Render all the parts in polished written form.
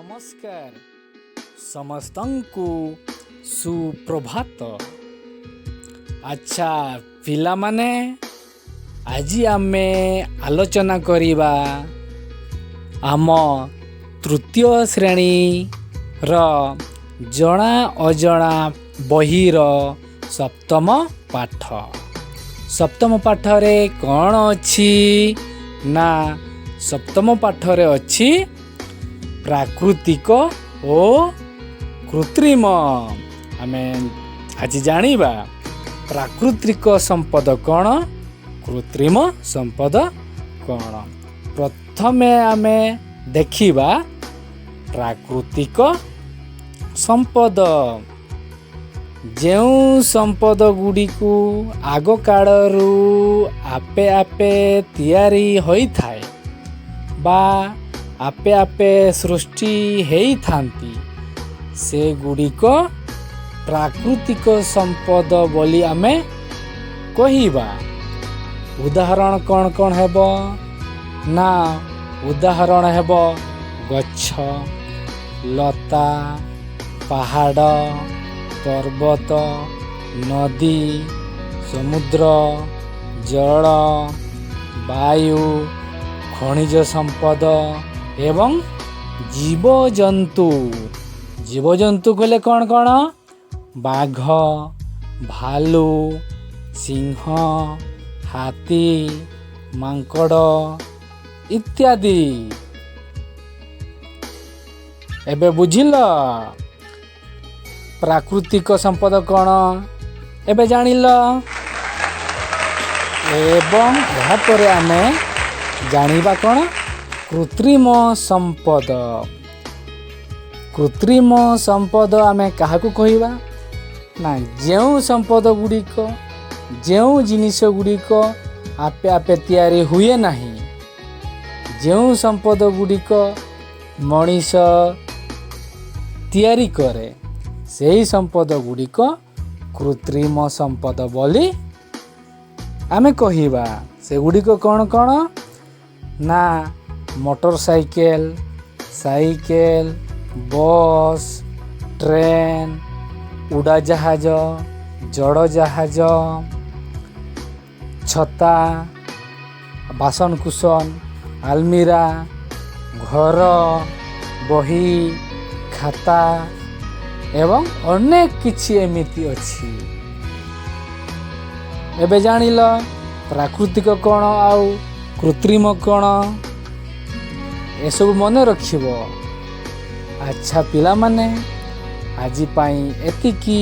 नमस्कार समस्तंकु सुप्रभात। अच्छा पिला माने आज आमे आलोचना करिबा आम तृतीय श्रेणी र जणा अजणा बहीर सप्तम पाठ। सप्तम पाठ रे कौन अछि ना सप्तम पाठ रे अछि प्राकृतिक ओ कृत्रिम। आमे आज जानिबा प्राकृतिक संपद कौन कृत्रिम संपद कौन। प्रथमे आमे देखिबा प्राकृतिक संपद। ଯେଉଁ संपद गुड़िकु आग काळरू आपे आपे तैयारी होइथाय बा आपे आपे सृष्टि हेई थांती से गुड़िक प्राकृतिक संपद बोली आमे कहिबा। उदाहरण कौन कौन हेबो ना उदाहरण हेबो गछ लता पहाड़ पर्वत नदी समुद्र जल वायु खनिज संपद एवं जीवजंतु। जीवजंतु कहले कौन कौन बाघ भालू सिंह हाथी मांकड़ इत्यादि। एबे बुझिल प्राकृतिक संपद कौन एबे जानिल। एवं यहाँ पर आमे जानिबा कौन कृत्रिम संपद। कृत्रिम संपद आमे काहाकू कहिबा ना जेउ संपद गुड़िक जेउ जिनिस गुड़िक आपे आपे तैयारी हुए नहीं। जेउ संपद गुड़िक मनीष तैयारी करे सेही संपद गुड़िक कृत्रिम संपद बोली आमे कहिबा। से गुड़िक कौन कौन ना मोटरसाइकेल साइकेल बस ट्रेन उड़ाजहाज जड़ जहाज छता बासन कुसन आलमीरा घर बही खाता एवं अनेक किछि एमिति अछि। एबे जानिल प्राकृतिक कौन आउ कृत्रिम कौन एसबु मन रखिबो। अच्छा पिला माने आज पाई एतिकी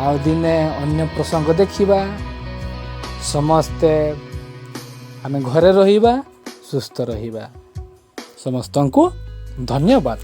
आउ दिने अन्य प्रसंग देखिबा। समस्ते आमे घरे रहिबा सुस्थ रहिबा। समस्तंकु धन्यवाद।